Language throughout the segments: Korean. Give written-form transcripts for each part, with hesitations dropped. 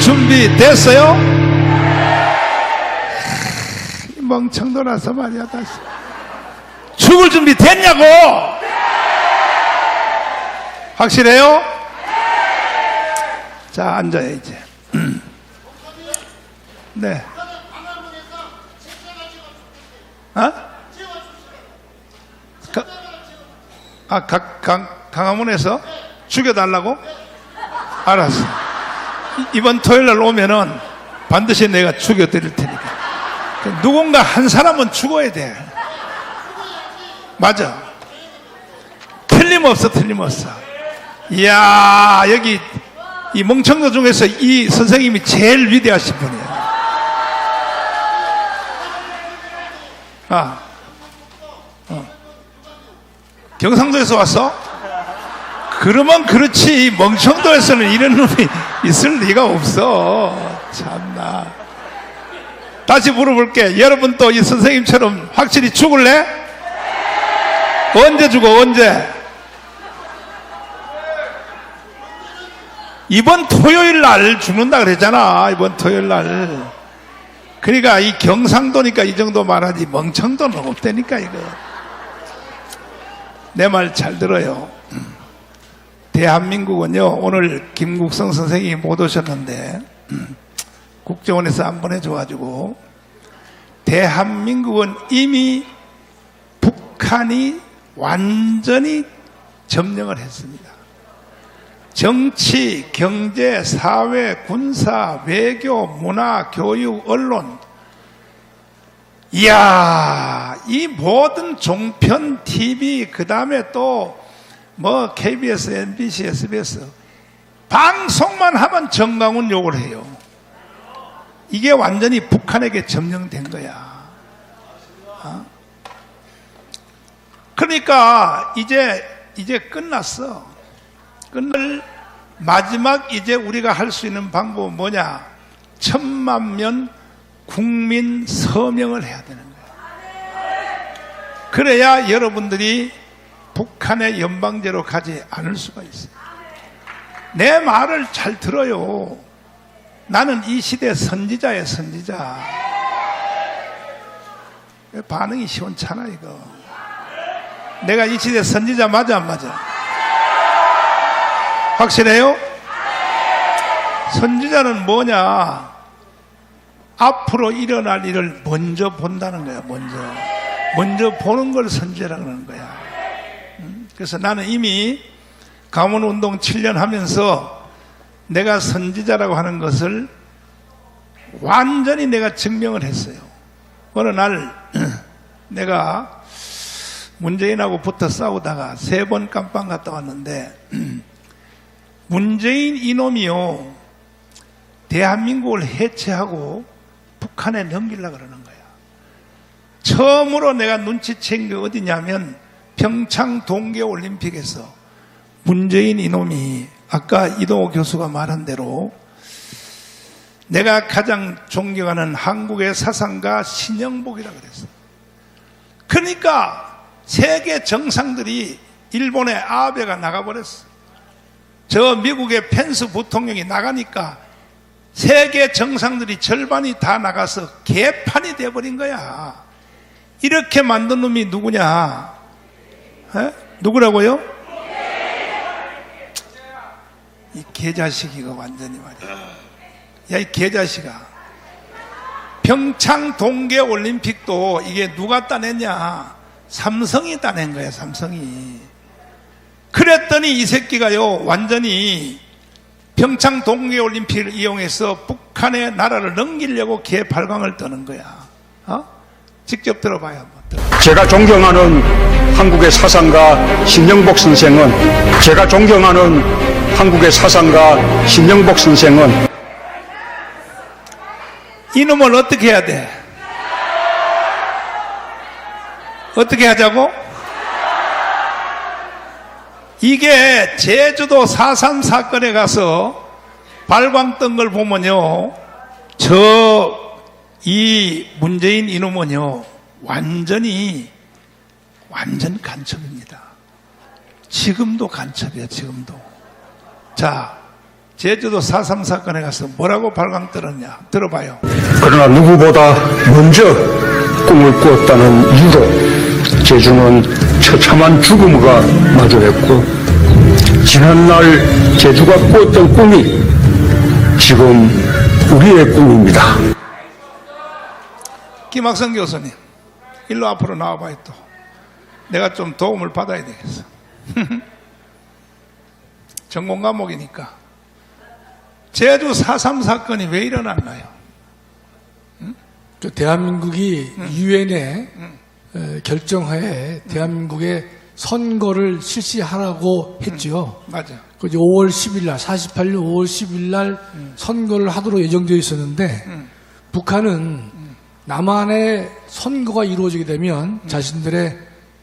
준비됐어요? 멍청도라서 말이야. 다시 죽을 준비 됐냐고? 확실해요? 자, 앉아요 이제. 네. 강화문에서 죽여달라고? 알았어. 이번 토요일날 오면은 반드시 내가 죽여드릴 테니까. 누군가 한 사람은 죽어야 돼. 맞아. 틀림없어. 이야, 여기 이 멍청도 중에서 이 선생님이 제일 위대하신 분이에요. 경상도에서 왔어? 그러면 그렇지. 멍청도에서는 이런 놈이 있을 리가 없어. 참나. 다시 물어볼게. 여러분 또 이 선생님처럼 확실히 죽을래? 언제 죽어? 언제? 이번 토요일 날 죽는다 그랬잖아. 이번 토요일 날. 그러니까 이 경상도니까 이 정도 말하지 멍청도는 없다니까 이거. 내 말 잘 들어요. 대한민국은요, 오늘 김국성 선생님이 못 오셨는데 국정원에서 안 보내줘가지고 대한민국은 이미 북한이 완전히 점령을 했습니다. 정치, 경제, 사회, 군사, 외교, 문화, 교육, 언론. 이야, 이 모든 종편, TV, 그 다음에 또 뭐 KBS, MBC, SBS 방송만 하면 정강훈 욕을 해요. 이게 완전히 북한에게 점령된 거야. 그러니까 이제 끝났어. 끝날 마지막 이제 우리가 할 수 있는 방법은 뭐냐? 10,000명 국민 서명을 해야 되는 거야. 그래야 여러분들이 북한의 연방제로 가지 않을 수가 있어요. 내 말을 잘 들어요. 나는 이 시대 선지자예요, 선지자. 반응이 시원찮아 이거. 내가 이 시대 선지자 맞아 안 맞아? 확실해요? 선지자는 뭐냐? 앞으로 일어날 일을 먼저 본다는 거야. 먼저 보는 걸 선지자라고 하는 거야. 그래서 나는 이미 강원운동 7년 하면서 내가 선지자라고 하는 것을 완전히 내가 증명을 했어요. 어느 날 내가 문재인하고 붙어 싸우다가 3번 깜빵 갔다 왔는데 문재인 이놈이요, 대한민국을 해체하고 북한에 넘기려고 그러는 거야. 처음으로 내가 눈치챈 게 어디냐면 평창 동계올림픽에서 문재인 이놈이 아까 이동호 교수가 말한 대로 내가 가장 존경하는 한국의 사상가 신영복이라고 그랬어. 그러니까 세계 정상들이 일본의 아베가 나가버렸어. 저 미국의 펜스 부통령이 나가니까 세계 정상들이 절반이 다 나가서 개판이 돼버린 거야. 이렇게 만든 놈이 누구냐? 누구라고요? 이 개자식 이거 완전히 말이야. 야, 이 개자식아. 평창 동계올림픽도 이게 누가 따냈냐? 삼성이 따낸 거야, 삼성이. 그랬더니 이 새끼가요, 완전히 평창 동계올림픽을 이용해서 북한의 나라를 넘기려고 개발광을 떠는 거야. 직접 들어봐요. 한번. 제가 존경하는 한국의 사상가 신영복 선생은 이놈을 어떻게 해야 돼? 어떻게 하자고? 이게 제주도 4.3 사건에 가서 발광 뜬 걸 보면요, 이 문재인 이놈은요, 완전 간첩입니다. 지금도 간첩이야, 지금도. 자, 제주도 4.3 사건에 가서 뭐라고 발광 떨었냐 들어봐요. 그러나 누구보다 먼저 꿈을 꾸었다는 이유로 제주는 처참한 죽음과 마주했고, 지난날 제주가 꾸었던 꿈이 지금 우리의 꿈입니다. 김학성 교수님, 일로 앞으로 나와봐요. 또 내가 좀 도움을 받아야 되겠어. 전공 과목이니까. 제주 4.3 사건이 왜 일어났나요? 그 대한민국이 유엔의 결정하에 대한민국의 선거를 실시하라고 했죠. 맞아. 그 5월 10일 날, 48년 5월 10일 날 선거를 하도록 예정되어 있었는데, 북한은 남한의 선거가 이루어지게 되면 자신들의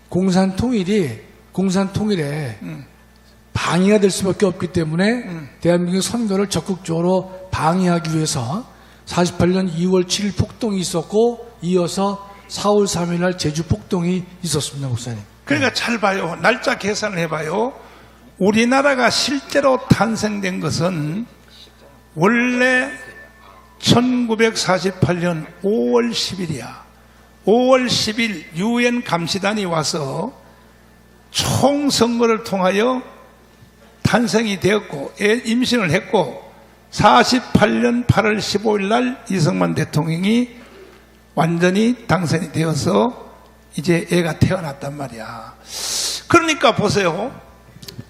공산 통일에 방해가 될 수밖에 없기 때문에 대한민국의 선거를 적극적으로 방해하기 위해서 48년 2월 7일 폭동이 있었고, 이어서 4월 3일 날 제주 폭동이 있었습니다, 목사님. 그러니까 잘 봐요. 날짜 계산을 해봐요. 우리나라가 실제로 탄생된 것은 원래 1948년 5월 10일이야. 5월 10일 유엔 감시단이 와서 총선거를 통하여 탄생이 되었고 임신을 했고, 48년 8월 15일 날 이승만 대통령이 완전히 당선이 되어서 이제 애가 태어났단 말이야. 그러니까 보세요.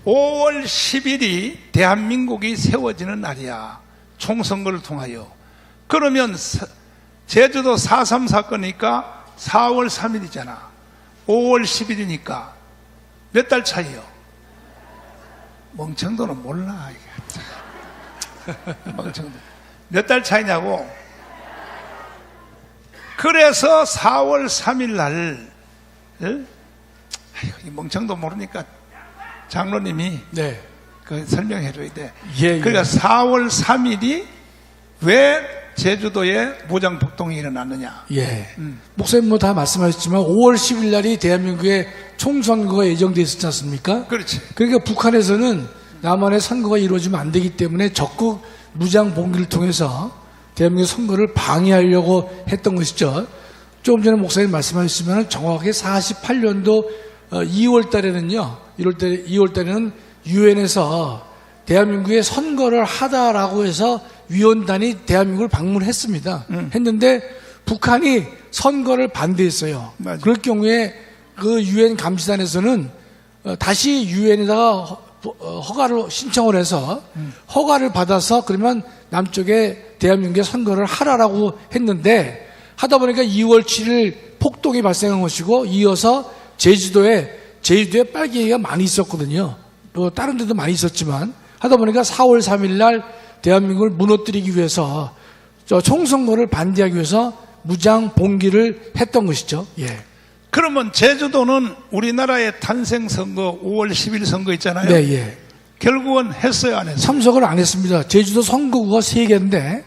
5월 10일이 대한민국이 세워지는 날이야. 총선거를 통하여. 그러면 제주도 4.3 사건이니까 4월 3일이잖아. 5월 10일이니까 몇 달 차이요? 멍청도는 몰라. 멍청도. 몇 달 차이냐고? 그래서 4월 3일 날, 이 멍청도 모르니까 장로님이 네. 그 설명해 줘야 돼. 예. 그러니까 4월 3일이 왜 제주도에 무장폭동이 일어났느냐. 예. 목사님 뭐 다 말씀하셨지만 5월 10일 날이 대한민국의 총선거가 예정되어 있었지 않습니까? 그렇지. 그러니까 북한에서는 남한의 선거가 이루어지면 안 되기 때문에 적극 무장 봉기를 통해서 대한민국 선거를 방해하려고 했던 것이죠. 조금 전에 목사님 말씀하셨지만 정확하게 48년도 2월 달에는요, 2월 달에는 유엔에서 대한민국의 선거를 하다라고 해서 위원단이 대한민국을 방문했습니다. 했는데 북한이 선거를 반대했어요. 맞아. 그럴 경우에 그 유엔 감시단에서는 다시 유엔에다가 허가를 신청을 해서 허가를 받아서 그러면 남쪽에 대한민국의 선거를 하라라고 했는데, 하다 보니까 2월 7일 폭동이 발생한 것이고, 이어서 제주도에 빨갱이가 많이 있었거든요. 또 다른 데도 많이 있었지만, 하다 보니까 4월 3일 날 대한민국을 무너뜨리기 위해서 총선거를 반대하기 위해서 무장 봉기를 했던 것이죠. 예. 그러면 제주도는 우리나라의 탄생 선거 5월 10일 선거 있잖아요. 네, 예. 결국은 했어요, 안 했어요? 참석을 안 했습니다. 제주도 선거구가 3개인데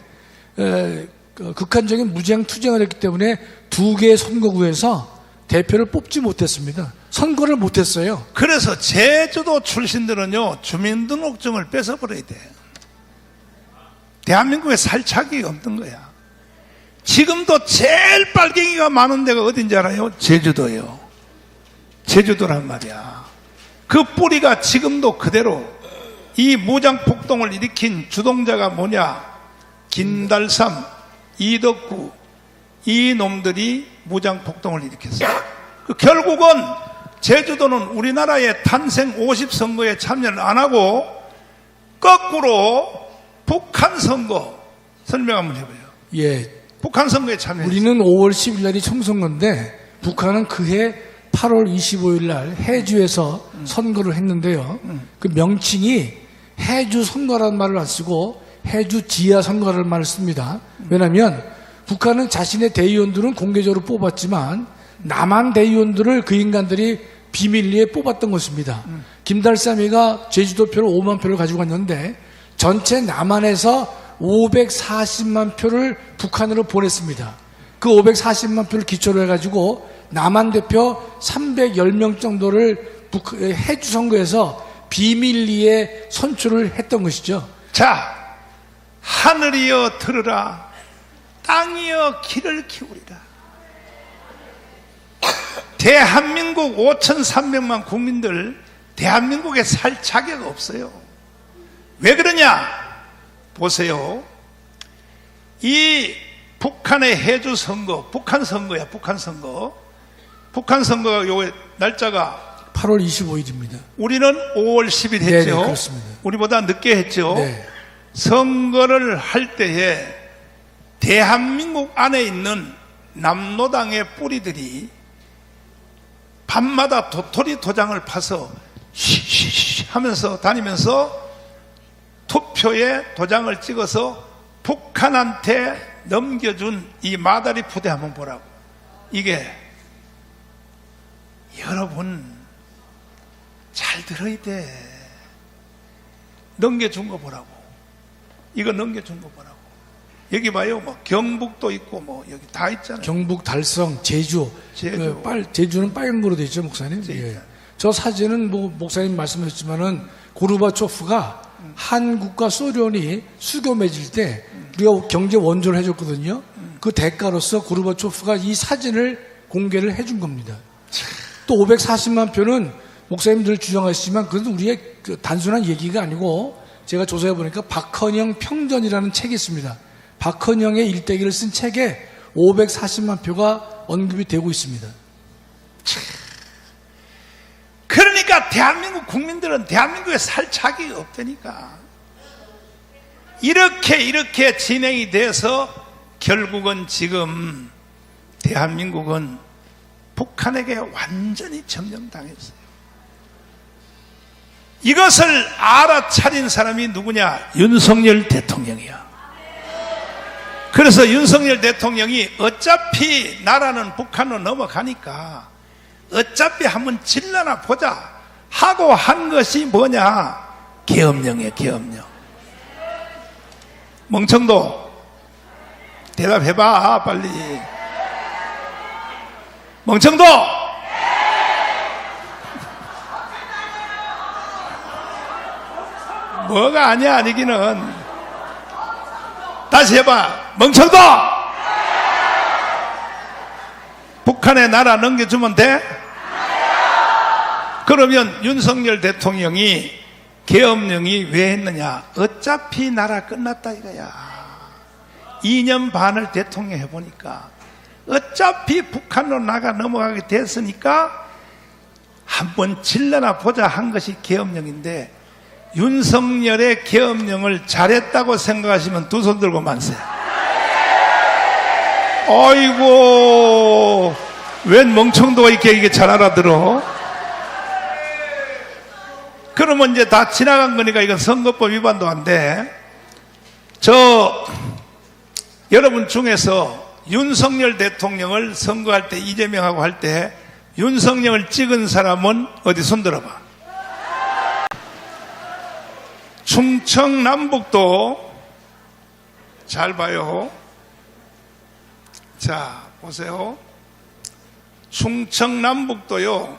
극한적인 무장 투쟁을 했기 때문에 2개의 선거구에서 대표를 뽑지 못했습니다. 선거를 못했어요. 그래서 제주도 출신들은요, 주민등록증을 뺏어버려야 돼. 대한민국에 살 자격이 없는 거야. 지금도 제일 빨갱이가 많은 데가 어딘지 알아요? 제주도예요. 제주도란 말이야. 그 뿌리가 지금도 그대로, 이 무장폭동을 일으킨 주동자가 뭐냐? 김달삼, 이덕구, 이 놈들이 무장폭동을 일으켰어요. 결국은 제주도는 우리나라의 탄생 50선거에 참여를 안 하고 거꾸로 북한 선거 설명 한번 해봐요. 예. 북한 선거에 참여했어요. 우리는 5월 10일 날이 총선거인데 북한은 그해 8월 25일 날 해주에서 선거를 했는데요. 그 명칭이 해주 선거라는 말을 안 쓰고 해주 지하 선거라는 말을 씁니다. 왜냐하면 북한은 자신의 대의원들은 공개적으로 뽑았지만 남한 대의원들을 그 인간들이 비밀리에 뽑았던 것입니다. 김달삼이가 제주도 표를 5만 표를 가지고 갔는데 전체 남한에서 540만 표를 북한으로 보냈습니다. 그 540만 표를 기초로 해가지고 남한 대표 310명 정도를 해주 선거에서 비밀리에 선출을 했던 것이죠. 자, 하늘이여 들으라, 땅이여 귀를 기울이라. 대한민국 5,300만 국민들, 대한민국에 살 자격 없어요. 왜 그러냐? 보세요. 이 북한의 해주 선거, 북한 선거야, 북한 선거. 북한 선거가 요 날짜가 8월 25일입니다. 우리는 5월 10일 했죠. 네, 그렇습니다. 우리보다 늦게 했죠. 네. 선거를 할 때에 대한민국 안에 있는 남노당의 뿌리들이 밤마다 도토리 도장을 파서 쉬쉬쉬 하면서 다니면서 투표에 도장을 찍어서 북한한테 넘겨준 이 마다리 부대 한번 보라고. 이게 여러분 잘 들어야 돼. 넘겨준 거 보라고. 이거 넘겨준 거 보라고. 여기 봐요. 뭐 경북도 있고 뭐 여기 다 있잖아요. 경북, 달성, 제주. 제주. 제주는 빨간 거로 돼 있죠, 목사님? 예. 저 사진은 뭐 목사님 말씀하셨지만은 고르바초프가 한국과 소련이 수교 맺을 때 우리가 경제 원조를 해줬거든요. 그 대가로서 고르바초프가 이 사진을 공개를 해준 겁니다. 또 540만 표는 목사님들 주장하시지만 그것은 우리의 그 단순한 얘기가 아니고 제가 조사해 보니까 박헌영 평전이라는 책이 있습니다. 박헌영의 일대기를 쓴 책에 540만 표가 언급이 되고 있습니다. 그러니까 대한민국 국민들은 대한민국에 살 자격이 없다니까. 이렇게 진행이 돼서 결국은 지금 대한민국은 북한에게 완전히 점령당했어요. 이것을 알아차린 사람이 누구냐? 윤석열 대통령이야. 그래서 윤석열 대통령이 어차피 나라는 북한으로 넘어가니까 어차피 한번 질러나 보자 하고 한 것이 뭐냐? 계엄령이에요, 계엄령. 멍청도 대답해봐, 빨리. 멍청도! 뭐가 아니야, 아니기는. 다시 해봐. 멍청도! 북한에 나라 넘겨주면 돼? 그러면 윤석열 대통령이 계엄령이 왜 했느냐? 어차피 나라 끝났다 이거야. 2년 반을 대통령 해보니까 어차피 북한으로 나가 넘어가게 됐으니까 한번 질러나 보자 한 것이 계엄령인데, 윤석열의 계엄령을 잘했다고 생각하시면 두 손 들고 만세. 아이고, 웬 멍청도가 이게 잘 알아들어? 그러면 이제 다 지나간 거니까 이건 선거법 위반도 안 돼. 여러분 중에서 윤석열 대통령을 선거할 때, 이재명하고 할 때 윤석열을 찍은 사람은 어디 손 들어봐. 충청 남북도 잘 봐요. 자, 보세요. 충청 남북도요.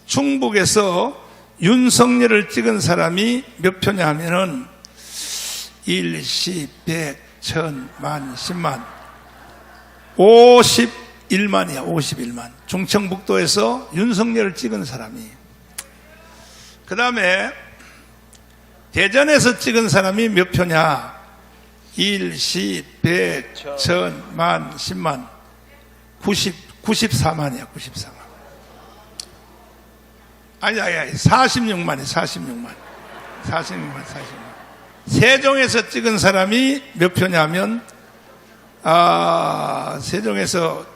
충북에서 윤석열을 찍은 사람이 몇 표냐 하면은 1, 10, 100, 1000, 만, 10만 51만이야. 51만. 충청북도에서 윤석열을 찍은 사람이. 그 다음에 대전에서 찍은 사람이 몇 표냐? 1, 10, 100, 1000, 만, 10만 94만이야. 94만. 아니 46만이야. 46만. 세종에서 찍은 사람이 몇 표냐면 세종에서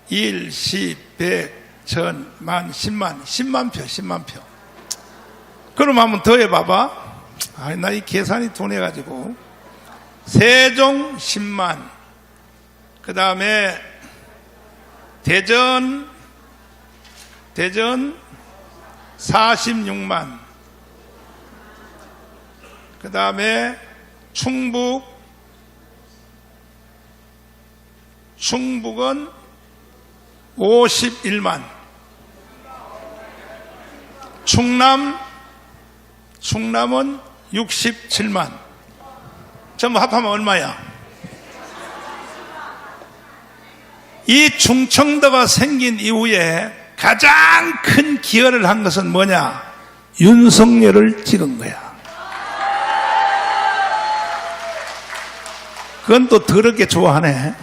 1, 10, 100, 1000, 만, 10만 표. 그럼 한번 더 해봐봐. 나 이 계산이 둔해가지고. 세종 10만. 그 다음에 대전 46만. 그 다음에 충북은 51만. 충남은 67만. 전부 합하면 얼마야? 이 충청도가 생긴 이후에 가장 큰 기여를 한 것은 뭐냐? 윤석열을 찍은 거야. 그건 또 더럽게 좋아하네.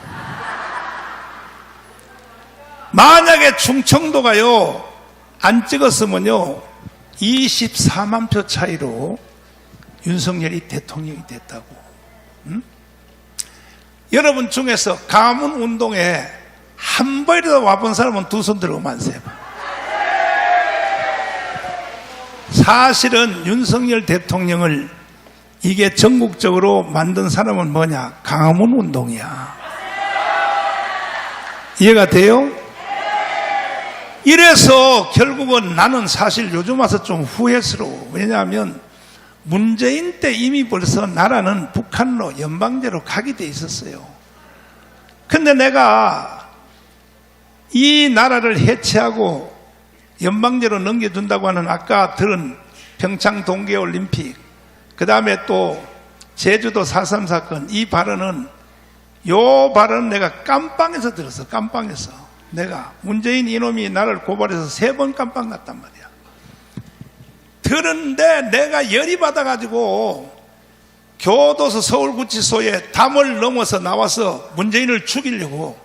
만약에 충청도가요 안 찍었으면요 24만 표 차이로 윤석열이 대통령이 됐다고. 여러분 중에서 가문 운동에 한 번이라도 와본 사람은 두 손 들고 만세봐. 사실은 윤석열 대통령을 이게 전국적으로 만든 사람은 뭐냐? 가문 운동이야. 이해가 돼요? 이래서 결국은 나는 사실 요즘 와서 좀 후회스러워. 왜냐하면 문재인 때 이미 벌써 나라는 북한로 연방제로 가게 돼 있었어요. 근데 내가 이 나라를 해체하고 연방제로 넘겨준다고 하는 아까 들은 평창 동계올림픽, 그 다음에 또 제주도 4.3 사건, 이 발언은 요 발언 내가 깜빵에서 들었어. 깜빵에서. 내가 문재인 이놈이 나를 고발해서 3번 깜빵 갔단 말이야. 들었는데 내가 열이 받아가지고 교도소 서울구치소에 담을 넘어서 나와서 문재인을 죽이려고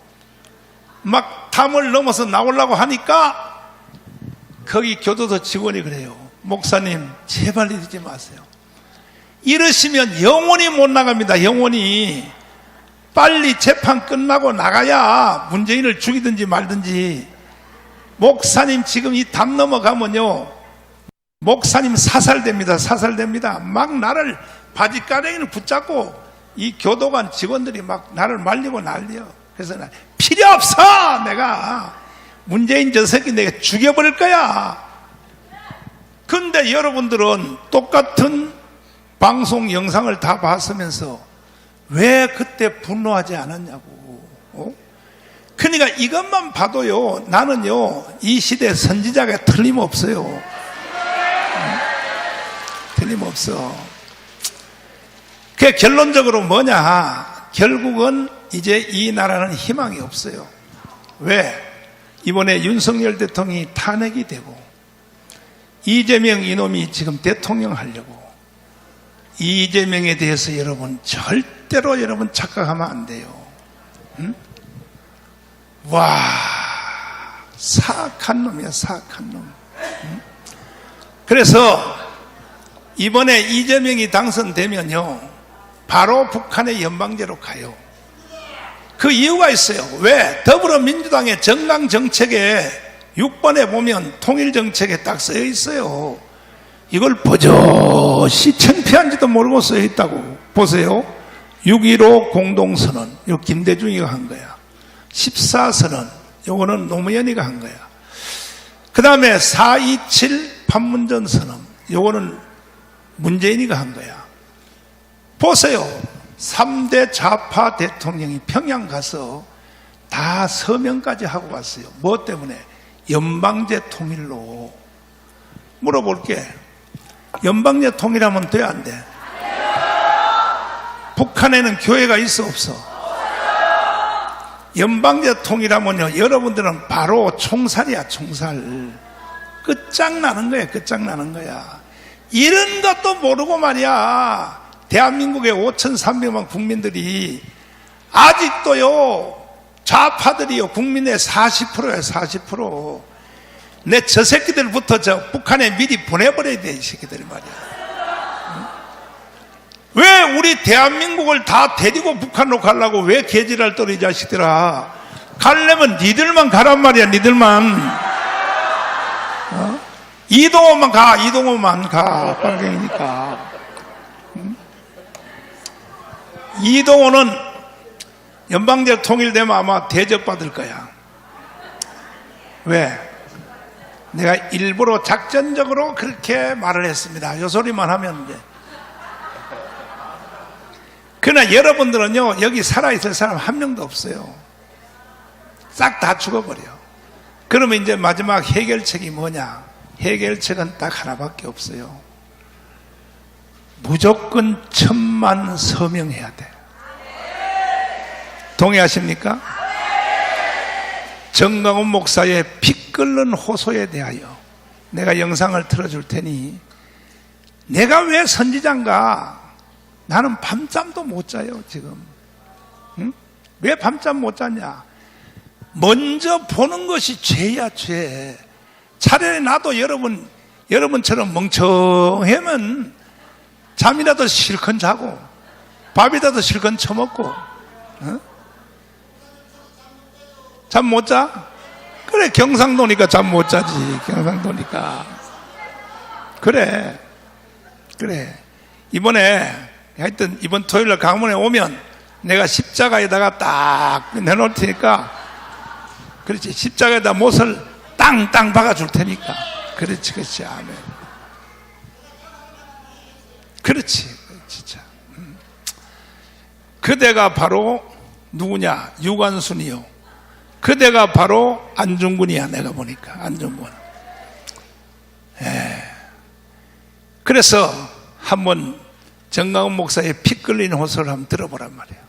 막 담을 넘어서 나오려고 하니까 거기 교도소 직원이 그래요. 목사님 제발 이러지 마세요. 이러시면 영원히 못 나갑니다. 영원히. 빨리 재판 끝나고 나가야 문재인을 죽이든지 말든지. 목사님 지금 이 담 넘어가면요 목사님 사살됩니다. 사살됩니다. 막 나를 바지가랭이를 붙잡고 이 교도관 직원들이 막 나를 말리고 난리요. 그래서 나 필요 없어. 내가 문재인 저 새끼 내가 죽여버릴 거야. 근데 여러분들은 똑같은 방송 영상을 다 봤으면서 왜 그때 분노하지 않았냐고. 그러니까 이것만 봐도요 나는요 이 시대 선지자가 틀림없어요. 틀림없어. 그 결론적으로 뭐냐? 결국은 이제 이 나라는 희망이 없어요. 왜? 이번에 윤석열 대통령이 탄핵이 되고 이재명 이놈이 지금 대통령 하려고. 이재명에 대해서 여러분 절대로 여러분 착각하면 안 돼요. 응? 와, 사악한 놈이야, 사악한 놈. 응? 그래서 이번에 이재명이 당선되면요 바로 북한의 연방제로 가요. 그 이유가 있어요. 왜? 더불어민주당의 정강정책에 6번에 보면 통일정책에 딱 쓰여 있어요. 이걸 버젓이 창피한지도 모르고 쓰여 있다고. 보세요. 6.15 공동선언, 이거 김대중이가 한 거야. 14선언, 요거는 노무현이가 한 거야. 그 다음에 4.27 판문점 선언, 요거는 문재인이가 한 거야. 보세요. 3대 좌파 대통령이 평양 가서 다 서명까지 하고 왔어요. 뭐 때문에? 연방제 통일로. 물어볼게. 연방제 통일하면 돼, 안 돼? 북한에는 교회가 있어, 없어? 연방제 통일하면요 여러분들은 바로 총살이야. 총살. 끝장나는 거야. 끝장나는 거야. 이런 것도 모르고 말이야 대한민국의 5,300만 국민들이 아직도요 좌파들이요 국민의 40%예요. 40%. 내 저 새끼들부터 저 북한에 미리 보내버려야 돼. 이 새끼들이 말이야. 응? 왜 우리 대한민국을 다 데리고 북한으로 가려고 왜 개지랄 떨어 이 자식들아. 가려면 니들만 가란 말이야. 니들만. 어? 이동호만 가. 이동호만 가. 빨갱이니까. 응? 이동호는 연방제 통일되면 아마 대접받을 거야. 왜? 내가 일부러 작전적으로 그렇게 말을 했습니다. 요 소리만 하면 이제. 그러나 여러분들은요 여기 살아있을 사람 한 명도 없어요. 싹 다 죽어버려. 그러면 이제 마지막 해결책이 뭐냐? 해결책은 딱 하나밖에 없어요. 무조건 1000만 서명해야 돼. 동의하십니까? 정강훈 목사의 피 끓는 호소에 대하여 내가 영상을 틀어줄 테니, 내가 왜 선지자인가? 나는 밤잠도 못 자요 지금. 응? 왜 밤잠 못 자냐? 먼저 보는 것이 죄야, 죄. 차라리 나도 여러분처럼 멍청하면 잠이라도 실컷 자고 밥이라도 실컷 처먹고. 어? 잠 못 자? 그래, 경상도니까 잠 못 자지. 경상도니까. 그래. 하여튼 이번 토요일날 강문에 오면 내가 십자가에다가 딱 내놓을 테니까, 그렇지, 십자가에다 못을 땅땅 박아줄 테니까. 그렇지, 아멘. 그렇지, 진짜. 그대가 바로 누구냐? 유관순이요. 그대가 바로 안중근이야. 내가 보니까 안중근. 그래서 한번 정강훈 목사의 피 끓는 호소를 한번 들어보란 말이에요.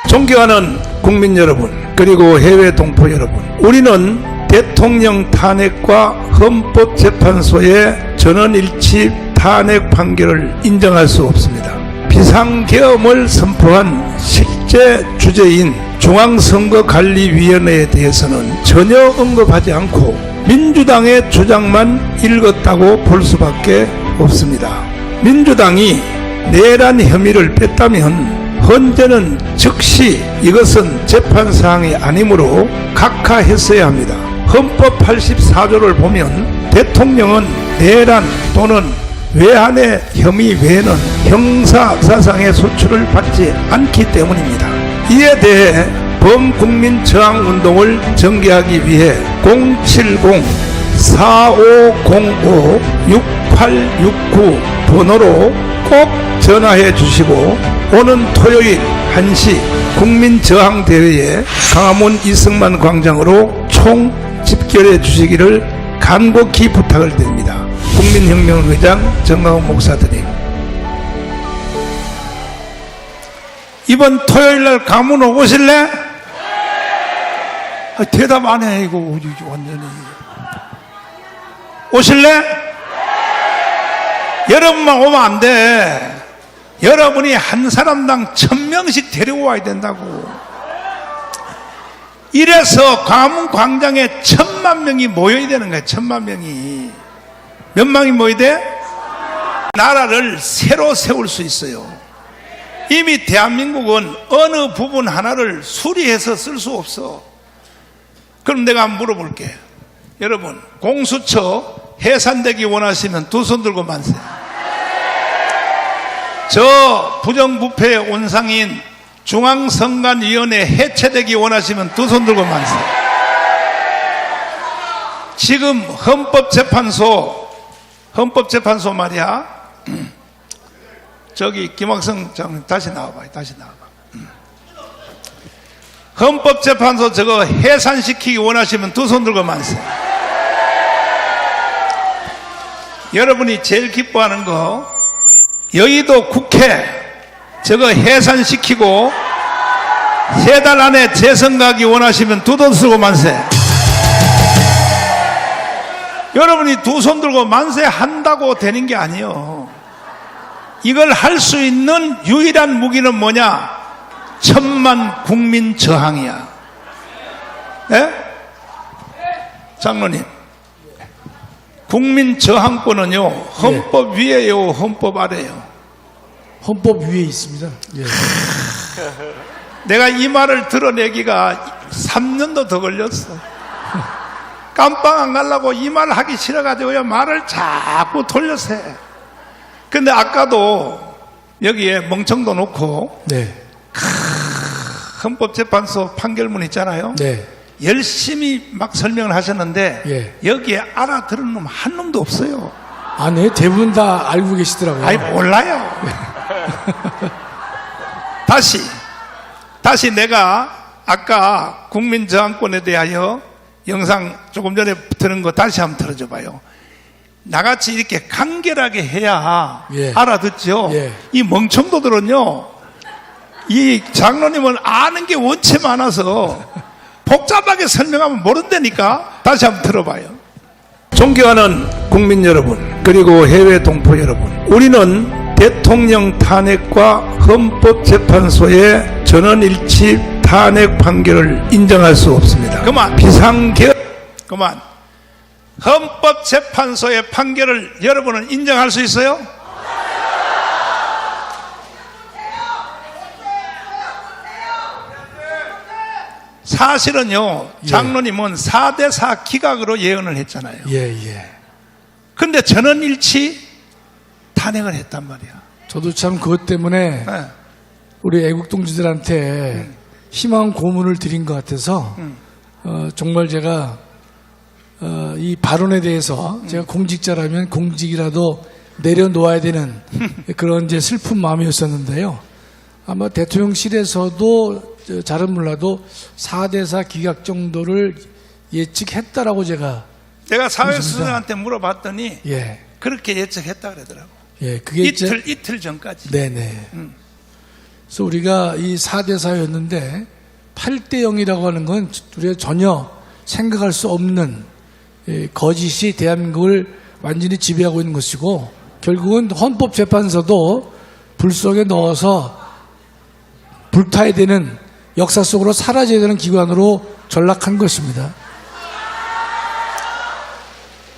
존경하는 국민 여러분, 그리고 해외 동포 여러분, 우리는 대통령 탄핵과 헌법재판소의 전원일치 탄핵 판결을 인정할 수 없습니다. 비상계엄을 선포한 실제 주제인 중앙선거관리위원회에 대해서는 전혀 언급하지 않고 민주당의 주장만 읽었다고 볼 수밖에 없습니다. 민주당이 내란 혐의를 뺐다면 헌재는 즉시 이것은 재판사항이 아니므로 각하했어야 합니다. 헌법 84조를 보면 대통령은 내란 또는 외환의 혐의 외에는 형사사상의 소출을 받지 않기 때문입니다. 이에 대해 범국민 저항운동을 전개하기 위해 070-4505-6869 번호로 꼭 전화해 주시고 오는 토요일 1시 국민저항대회에 강화문 이승만 광장으로 총 집결해 주시기를 간곡히 부탁을 드립니다. 국민혁명의장 정강훈 목사드님, 이번 토요일날 강문 오실래? 대답 안 해. 이거 완전히. 오실래? 여러분만 오면 안 돼. 여러분이 한 사람당 1000명씩 데리고 와야 된다고. 이래서 광화문 광장에 1000만 명이 모여야 되는 거야. 1000만 명이. 몇 명이 모여야 돼? 나라를 새로 세울 수 있어요. 이미 대한민국은 어느 부분 하나를 수리해서 쓸 수 없어. 그럼 내가 한번 물어볼게. 여러분, 공수처 해산되기 원하시면 두 손 들고 만세. 저 부정부패의 온상인 중앙선관위원회 해체되기 원하시면 두 손 들고 만세. 지금 헌법재판소 말이야. 저기 김학성 장님 다시 나와봐요. 헌법재판소 저거 해산시키기 원하시면 두 손 들고 만세. 여러분이 제일 기뻐하는 거, 여의도 국회 저거 해산시키고 3달 안에 재선 가기 원하시면 두 손 들고 만세. 여러분이 두 손 들고 만세 한다고 되는 게 아니에요. 이걸 할 수 있는 유일한 무기는 뭐냐? 1000만 국민 저항이야. 예? 장로님, 국민 저항권은요, 헌법 위에요, 헌법 아래요? 헌법 위에 있습니다. 예. 내가 이 말을 드러내기가 3년도 더 걸렸어. 깜빵 안 가려고 이 말 하기 싫어가지고요, 말을 자꾸 돌려서 해. 근데 아까도 여기에 멍청도 놓고, 네. 헌법재판소 판결문 있잖아요. 네. 열심히 막 설명을 하셨는데, 예. 여기에 알아들은 놈 한 놈도 없어요. 아, 네. 대부분 다 알고 계시더라고요. 아니, 몰라요. 다시 내가 아까 국민저항권에 대하여 영상 조금 전에 들은 거 다시 한번 들어줘 봐요. 나같이 이렇게 간결하게 해야 예. 알아듣죠. 예. 이 멍청도들은요, 이 장로님은 아는 게 원체 많아서 복잡하게 설명하면 모른다니까. 다시 한번 들어봐요. 존경하는 국민 여러분, 그리고 해외 동포 여러분, 우리는 대통령 탄핵과 헌법재판소의 전원일치 탄핵 판결을 인정할 수 없습니다. 그만 그만. 헌법재판소의 판결을 여러분은 인정할 수 있어요? 사실은요, 장로님은 4대4 기각으로 예언을 했잖아요. 예. 근데 전원일치 탄핵을 했단 말이야. 저도 참 그것 때문에 네. 우리 애국동지들한테 희망 고문을 드린 것 같아서 정말 제가 이 발언에 대해서 제가 공직자라면 공직이라도 내려놓아야 되는 그런 이제 슬픈 마음이었었는데요. 아마 대통령실에서도 잘은 몰라도 4대4 기각 정도를 예측했다라고 제가 사회수석한테 물어봤더니 예. 그렇게 예측했다 그러더라고. 예, 그게 이틀 전까지. 네네. 그래서 우리가 이 4대4였는데 8대0이라고 하는 건 우리가 전혀 생각할 수 없는 거짓이 대한민국을 완전히 지배하고 있는 것이고, 결국은 헌법재판소도 불 속에 넣어서 불타야 되는, 역사 속으로 사라져야 되는 기관으로 전락한 것입니다.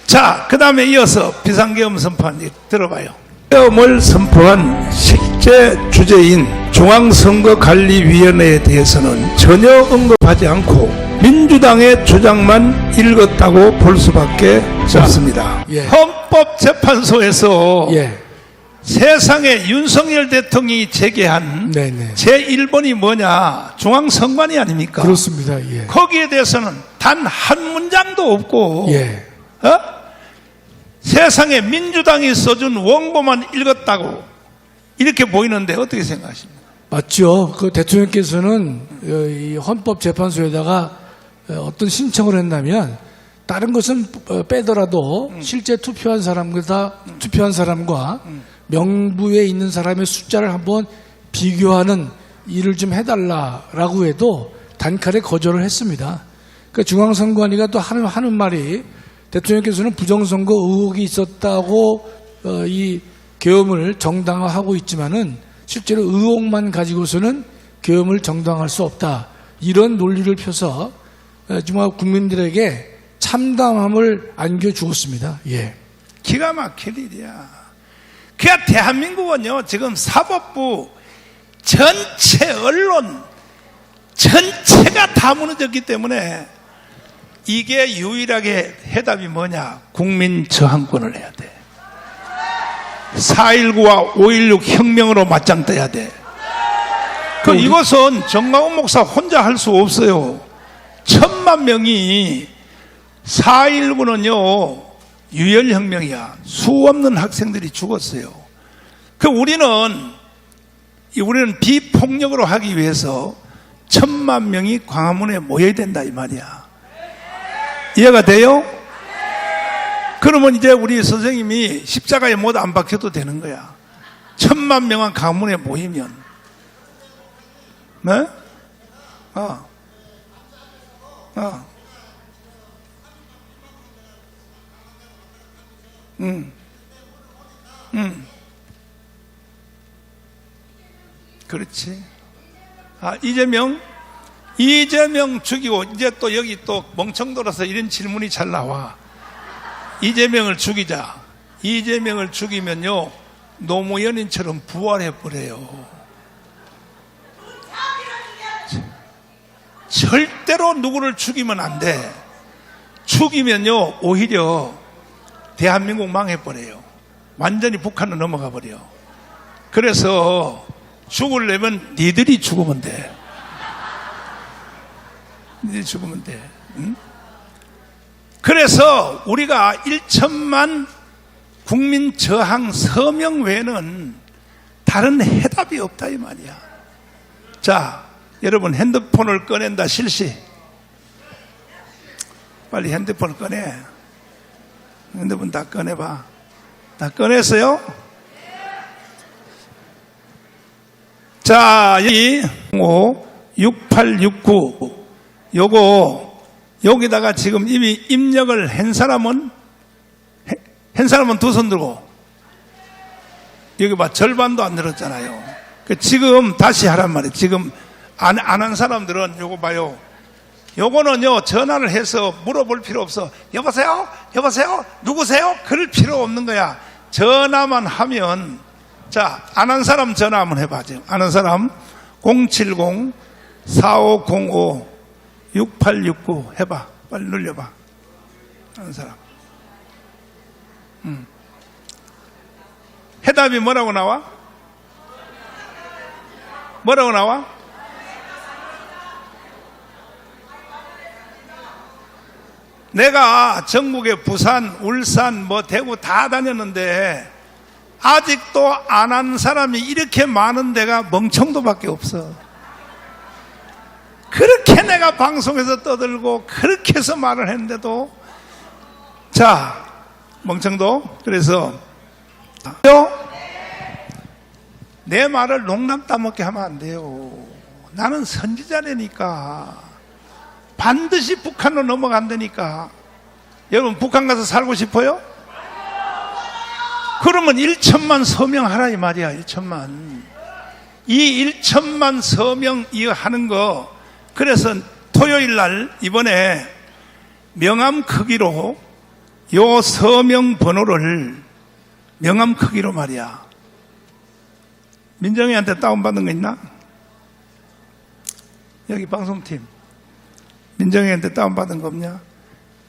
자, 그 다음에 이어서 비상계엄 선포한 들어봐요. 계엄을 선포한 실제 주제인 중앙선거관리위원회에 대해서는 전혀 언급하지 않고 민주당의 주장만 읽었다고 볼 수밖에 없습니다. 예. 헌법재판소에서 예. 세상에 윤석열 대통령이 제기한 네네. 제1번이 뭐냐? 중앙선관위 아닙니까? 그렇습니다. 예. 거기에 대해서는 단 한 문장도 없고 예. 세상에 민주당이 써준 원고만 읽었다고 이렇게 보이는데 어떻게 생각하십니까? 맞죠. 그 대통령께서는 이 헌법재판소에다가 어떤 신청을 했냐면, 다른 것은 빼더라도 실제 투표한 사람과 명부에 있는 사람의 숫자를 한번 비교하는 일을 좀 해달라라고 해도 단칼에 거절을 했습니다. 그러니까 중앙선관위가 또 하는 말이, 대통령께서는 부정선거 의혹이 있었다고 이 계엄을 정당화하고 있지만은 실제로 의혹만 가지고서는 계엄을 정당화할 수 없다, 이런 논리를 펴서 정말 국민들에게 참담함을 안겨주었습니다. 예. 기가 막힐 일이야. 그러니까 대한민국은요, 지금 사법부 전체 언론 전체가 다 무너졌기 때문에 이게 유일하게 해답이 뭐냐? 국민 저항권을 해야 돼. 4.19와 5.16 혁명으로 맞짱 떠야 돼. 이것은 정광훈 목사 혼자 할 수 없어요. 1,000만 명이, 4.19는요 유혈혁명이야. 수 없는 학생들이 죽었어요. 우리는 비폭력으로 하기 위해서 1,000만 명이 광화문에 모여야 된다 이 말이야. 이해가 돼요? 그러면 이제 우리 선생님이 십자가에 못 안 박혀도 되는 거야. 1,000만 명은 광화문에 모이면. 네? 그렇지. 이재명 죽이고, 이제 또 여기 또 멍청돌아서 이런 질문이 잘 나와. 이재명을 죽이자. 이재명을 죽이면요, 노무현인처럼 부활해버려요. 절대로 누구를 죽이면 안 돼. 죽이면요, 오히려 대한민국 망해버려요. 완전히 북한으로 넘어가 버려. 그래서 죽으려면 니들이 죽으면 돼. 니들이 죽으면 돼. 응? 그래서 우리가 1천만 국민 저항 서명 외에는 다른 해답이 없다 이 말이야. 자, 여러분 핸드폰을 꺼낸다 실시. 빨리 핸드폰을 꺼내. 핸드폰 다 꺼내봐. 다 꺼냈어요? 자, 여기 6869 요거 여기다가 지금 이미 입력을 한 사람은 두 손 들고 여기 봐 절반도 안 늘었잖아요. 지금 다시 하란 말이에요. 지금 안 한 사람들은 요거 봐요. 요거는요 전화를 해서 물어볼 필요 없어. 여보세요? 여보세요? 누구세요? 그럴 필요 없는 거야. 전화만 하면. 자, 안 한 사람 전화 한번 해봐. 지금 안 한 사람 070-4505-6869 해봐. 빨리 눌려봐. 안 사람. 해답이 뭐라고 나와? 뭐라고 나와? 내가 전국에 부산, 울산, 대구 다 다녔는데 아직도 안 한 사람이 이렇게 많은 데가 멍청도밖에 없어. 그렇게 내가 방송에서 떠들고 그렇게 해서 말을 했는데도. 자, 멍청도. 그래서 내 말을 농담 따먹게 하면 안 돼요. 나는 선지자라니까. 반드시 북한으로 넘어간다니까. 여러분 북한 가서 살고 싶어요? 그러면 1천만 서명하라 이 말이야. 1천만. 이 1천만 서명 이거 하는 거. 그래서 토요일 날 이번에 명함 크기로 요 서명 번호를 명함 크기로 말이야. 민정이한테 다운받은 거 있나? 여기 방송팀 민정이한테 다운받은 거 없냐?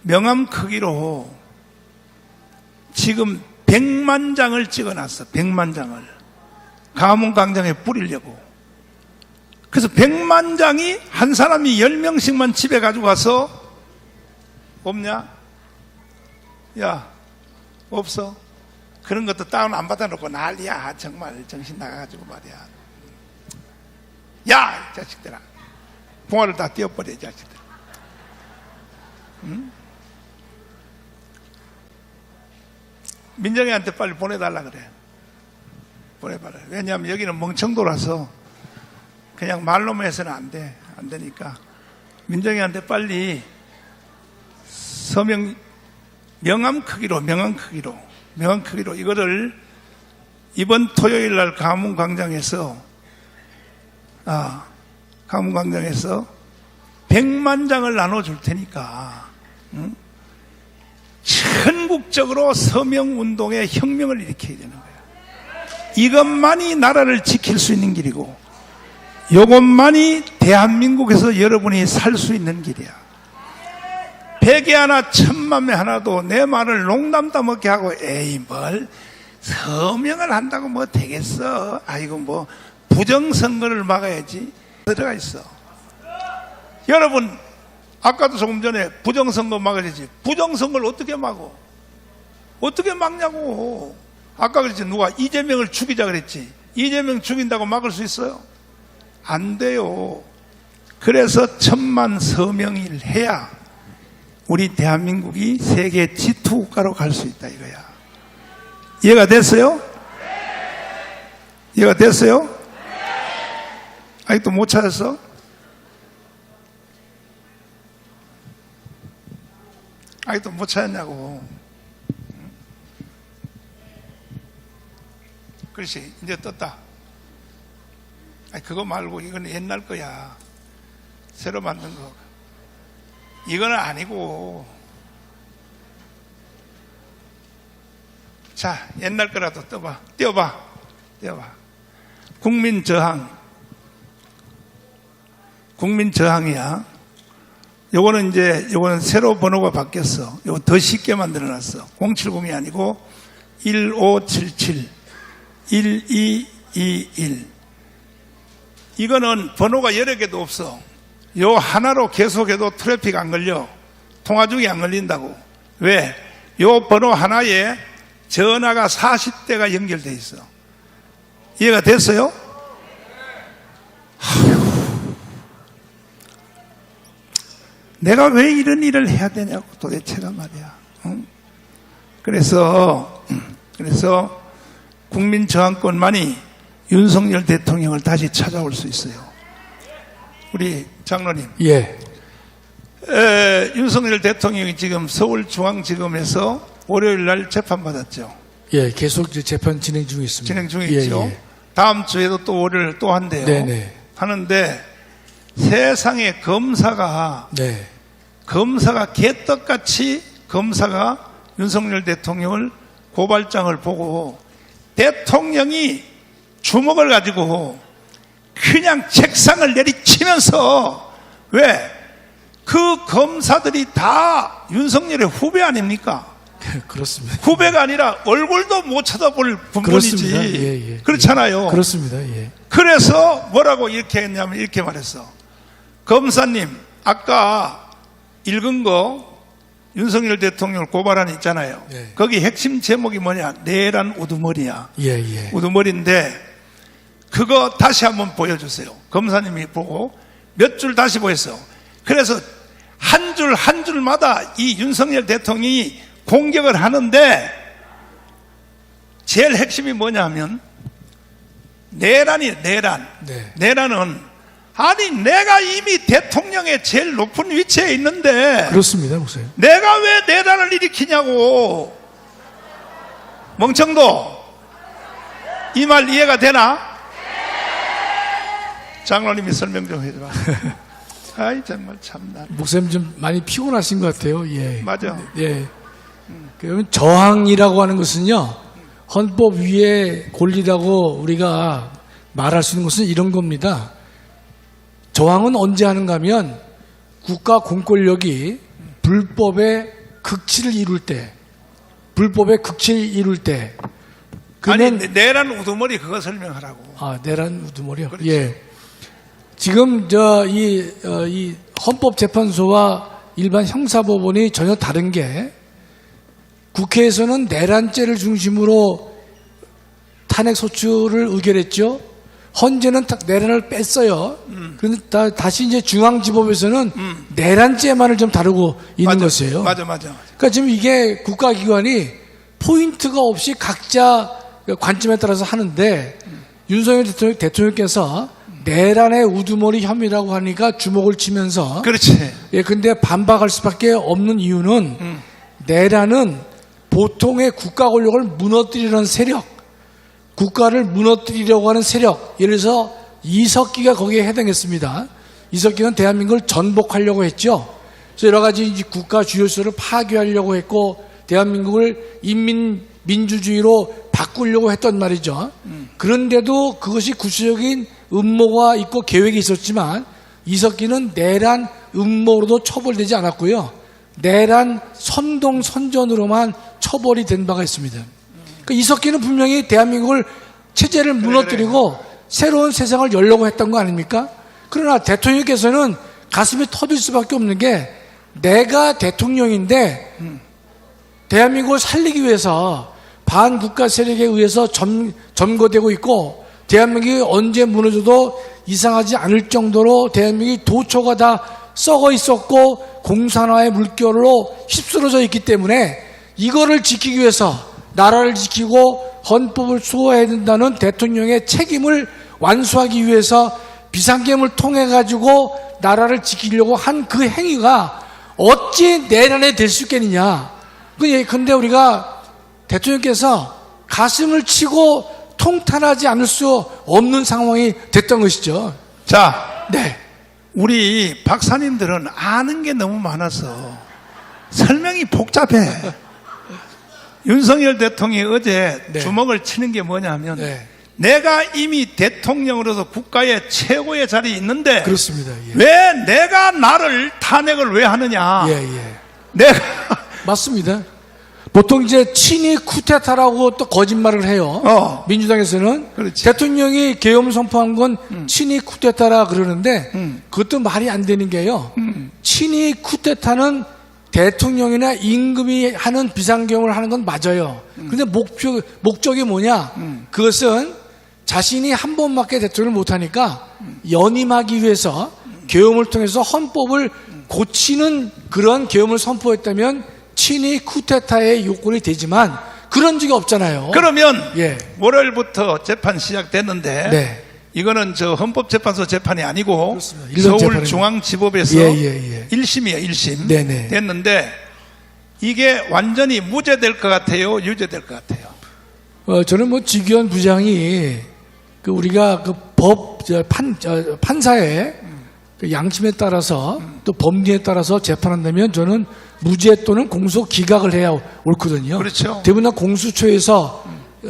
명함 크기로 지금 100만 장을 찍어놨어. 100만 장을 가문광장에 뿌리려고. 그래서 100만 장이 한 사람이 10명씩만 집에 가지고 가서 없냐? 야, 없어. 그런 것도 다운 안 받아놓고 난리야. 정말 정신 나가가지고 말이야. 야, 이 자식들아. 봉화를 다 띄워버려, 이 자식들. 응? 민정이한테 빨리 보내달라 그래. 보내봐라. 왜냐하면 여기는 멍청도라서 그냥 말로만 해서는 안 돼. 안 되니까. 민정이한테 빨리 서명, 명함 크기로 이거를 이번 토요일 날 가문광장에서 100만 장을 나눠줄 테니까, 응? 전국적으로 서명운동의 혁명을 일으켜야 되는 거야. 이것만이 나라를 지킬 수 있는 길이고, 이것만이 대한민국에서 여러분이 살 수 있는 길이야. 100에 하나 1000만에 하나도 내 말을 농담 따먹게 하고, 에이 뭘 서명을 한다고 뭐 되겠어. 아이고 뭐 부정선거를 막아야지. 들어가 있어. 여러분 아까도 조금 전에 부정선거 막아야지. 부정선거를 어떻게 막어? 어떻게 막냐고. 아까 그랬지. 누가 이재명을 죽이자 그랬지. 이재명 죽인다고 막을 수 있어요? 안 돼요. 그래서 1000만 서명을 해야 우리 대한민국이 세계 G2 국가로 갈 수 있다 이거야. 이해가 됐어요? 이해가 됐어요? 아직도 못 찾았어? 아직도 못 찾았냐고. 그렇지, 이제 떴다. 아니, 그거 말고 이건 옛날 거야. 새로 만든 거. 이거는 아니고. 자, 옛날 거라도 띄워봐. 국민저항이야. 요거는 새로 번호가 바뀌었어. 요거 더 쉽게 만들어놨어. 070이 아니고 1577 1221. 이거는 번호가 여러 개도 없어. 요 하나로 계속해도 트래픽 안 걸려. 통화 중에 안 걸린다고. 왜? 요 번호 하나에 전화가 40대가 연결돼 있어. 이해가 됐어요? 내가 왜 이런 일을 해야 되냐고 도대체가 말이야. 응? 그래서 국민 저항권만이 윤석열 대통령을 다시 찾아올 수 있어요. 우리 장로님, 예, 윤석열 대통령이 지금 서울중앙지검에서 월요일 날 재판받았죠. 예, 계속 이제 재판 진행 중에 있습니다. 진행 중에 있죠. 예, 예. 다음 주에도 또 월요일 또 한대요. 네네. 하는데 세상에 검사가 네, 개떡같이 검사가 윤석열 대통령을 고발장을 보고 대통령이 주먹을 가지고 그냥 책상을 내리치면서 왜? 그 검사들이 다 윤석열의 후배 아닙니까? 그렇습니다. 후배가 아니라 얼굴도 못 쳐다볼 분분이지. 그렇습니다. 예, 예. 그렇잖아요. 그렇습니다. 예. 그래서 뭐라고 이렇게 했냐면 이렇게 말했어. 검사님, 아까 읽은 거 윤석열 대통령을 고발한 있잖아요. 네. 거기 핵심 제목이 뭐냐? 내란 우두머리야. 예, 예. 우두머리인데 그거 다시 한번 보여주세요. 검사님이 보고 몇 줄 다시 보였어. 그래서 한 줄 한 줄마다 이 윤석열 대통령이 공격을 하는데 제일 핵심이 뭐냐면 내란이에요. 내란. 네. 내란은 아니 내가 이미 대통령의 제일 높은 위치에 있는데 그렇습니다, 목사님. 내가 왜 내란을 일으키냐고. 멍청도 이 말 이해가 되나? 장로님이 설명 좀 해줘봐. 아이 정말 참나. 목사님 좀 많이 피곤하신 것 같아요. 예. 맞아. 예. 그러면 저항이라고 하는 것은요, 헌법 위에 권리라고 우리가 말할 수 있는 것은 이런 겁니다. 저항은 언제 하는가 하면 국가 공권력이 불법의 극치를 이룰 때, 그러면 아니 내란 우두머리 그거 설명하라고. 내란 우두머리요. 그렇지. 예. 지금 이 헌법재판소와 일반 형사법원이 전혀 다른 게 국회에서는 내란죄를 중심으로 탄핵 소추를 의결했죠. 헌재는 내란을 뺐어요. 그런데 다시 이제 중앙지법에서는 내란죄만을 좀 다루고 있는 것이에요. 맞아. 그러니까 지금 이게 국가기관이 포인트가 없이 각자 관점에 따라서 하는데 윤석열 대통령께서 내란의 우두머리 혐의라고 하니까 주목을 치면서 그렇지. 예, 근데 반박할 수밖에 없는 이유는 내란은 보통의 국가 권력을 무너뜨리는 세력, 국가를 무너뜨리려고 하는 세력, 예를 들어서 이석기가 거기에 해당했습니다. 이석기는 대한민국을 전복하려고 했죠. 그래서 여러 가지 이제 국가 주요소를 파괴하려고 했고 대한민국을 민주주의로 바꾸려고 했던 말이죠. 그런데도 그것이 구체적인 음모가 있고 계획이 있었지만 이석기는 내란 음모로도 처벌되지 않았고요. 내란 선동선전으로만 처벌이 된 바가 있습니다. 그러니까 이석기는 분명히 대한민국을 체제를 무너뜨리고 새로운 세상을 열려고 했던 거 아닙니까? 그러나 대통령께서는 가슴이 터질 수밖에 없는 게 내가 대통령인데 대한민국을 살리기 위해서 반국가 세력에 의해서 점거되고 있고 대한민국이 언제 무너져도 이상하지 않을 정도로 대한민국이 도처가 다 썩어 있었고 공산화의 물결로 휩쓸어져 있기 때문에 이거를 지키기 위해서 나라를 지키고 헌법을 수호해야 된다는 대통령의 책임을 완수하기 위해서 비상계엄을 통해 가지고 나라를 지키려고 한 그 행위가 어찌 내란에 될 수 있겠느냐. 근데 우리가 대통령께서 가슴을 치고 통탄하지 않을 수 없는 상황이 됐던 것이죠. 자, 네. 우리 박사님들은 아는 게 너무 많아서 설명이 복잡해. 윤석열 대통령이 어제 네. 주먹을 치는 게 뭐냐면 네. 내가 이미 대통령으로서 국가의 최고의 자리에 있는데 그렇습니다. 예. 왜 내가 나를 탄핵을 왜 하느냐. 예, 예. 내가 맞습니다. 보통 이제 친이 쿠데타라고 또 거짓말을 해요. 민주당에서는 그렇지. 대통령이 계엄 선포한 건 친이 쿠데타라 그러는데 그것도 말이 안 되는 게요. 친이 쿠데타는 대통령이나 임금이 하는 비상계엄을 하는 건 맞아요. 그런데 목적이 뭐냐? 그것은 자신이 한 번밖에 대통령을 못하니까 연임하기 위해서 계엄을 통해서 헌법을 고치는 그런 계엄을 선포했다면 친위 쿠데타의 요건이 되지만 그런 적이 없잖아요. 그러면 예. 월요일부터 재판 시작됐는데 네. 이거는 저 헌법재판소 재판이 아니고 그렇습니다. 일반 재판입니다. 서울중앙지법에서 예. 1심이에요. 1심 네네. 됐는데 이게 완전히 무죄될 것 같아요? 유죄될 것 같아요? 저는 뭐 지기현 부장이 그 우리가 그 판사의 그 양심에 따라서 또 법리에 따라서 재판한다면 저는 무죄 또는 공소 기각을 해야 옳거든요. 그렇죠. 대부분 다 공수처에서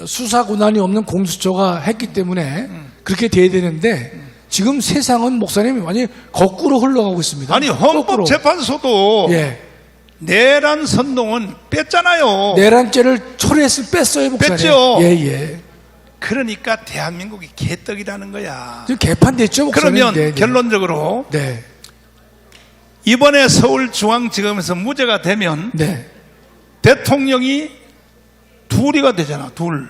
수사 권한이 없는 공수처가 했기 때문에 그렇게 돼야 되는데 지금 세상은 목사님 완전히 거꾸로 흘러가고 있습니다. 아니 거꾸로. 헌법재판소도 예. 내란 선동은 뺐잖아요. 내란죄를 철회했을 뺐어요, 목사님. 뺐죠. 예. 그러니까 대한민국이 개떡이라는 거야. 지금 개판됐죠, 목사님. 그러면 네. 결론적으로 네. 이번에 서울중앙지검에서 무죄가 되면 네. 대통령이 둘이가 되잖아. 둘.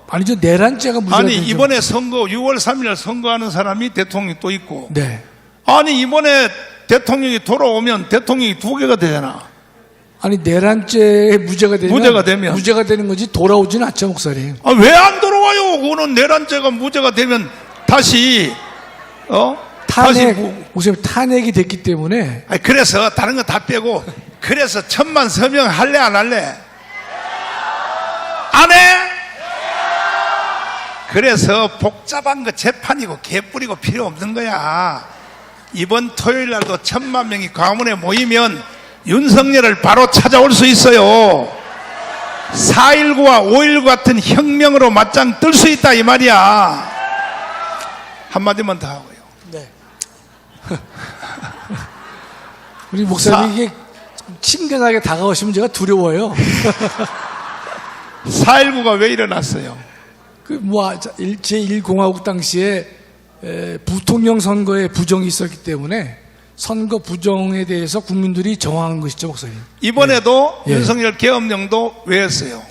아니죠, 내란죄가 무죄가 아니 되죠. 이번에 선거 6월 3일 선거하는 사람이 대통령이 또 있고 네. 아니 이번에 대통령이 돌아오면 대통령이 두 개가 되잖아. 아니 내란죄에 무죄가 되면 무죄가 되는 거지 돌아오지는 않죠, 목사님. 아, 왜 안 돌아와요? 그거는 내란죄가 무죄가 되면 다시 탄핵, 목사님 탄핵이 됐기 때문에 아니, 그래서 다른 거 다 빼고 그래서 천만 서명 할래 안 할래? 안 해? 그래서 복잡한 거 재판이고 개뿌리고 필요 없는 거야. 이번 토요일 날도 1,000만 명이 광화문에 모이면 윤석열을 바로 찾아올 수 있어요. 4.19와 5.19 같은 혁명으로 맞짱 뜰 수 있다 이 말이야. 한마디만 더 하고요. 네. 우리 목사님 이게 친근하게 다가오시면 제가 두려워요. 4.19가 왜 일어났어요? 제1공화국 당시에 부통령 선거에 부정이 있었기 때문에 선거 부정에 대해서 국민들이 정황한 것이죠, 목사님. 이번에도 예. 윤석열 계엄령도 왜 했어요?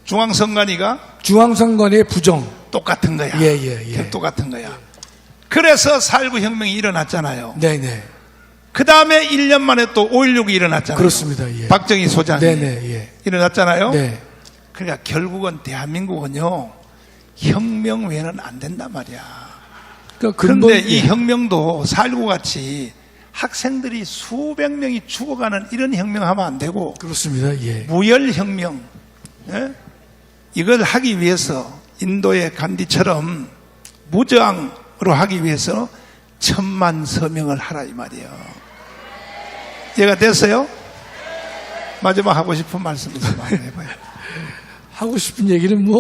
중앙선관위가 중앙선관위의 부정. 똑같은 거야. 예. 똑같은 거야. 그래서 4.19 혁명이 일어났잖아요. 네네. 그 다음에 1년 만에 또 5.16이 일어났잖아요. 그렇습니다. 예. 박정희 소장이 네네. 일어났잖아요. 네. 그러니까 결국은 대한민국은요 혁명 외에는 안 된단 말이야. 그러니까 그런데 이 혁명도 4.19 같이 학생들이 수백 명이 죽어가는 이런 혁명하면 안 되고 그렇습니다. 예. 무혈혁명, 이걸 하기 위해서 인도의 간디처럼 무저항으로 하기 위해서 1,000만 서명을 하라 이 말이에요. 이해가 됐어요? 마지막 하고 싶은 말씀 좀 해봐요. 하고 싶은 얘기는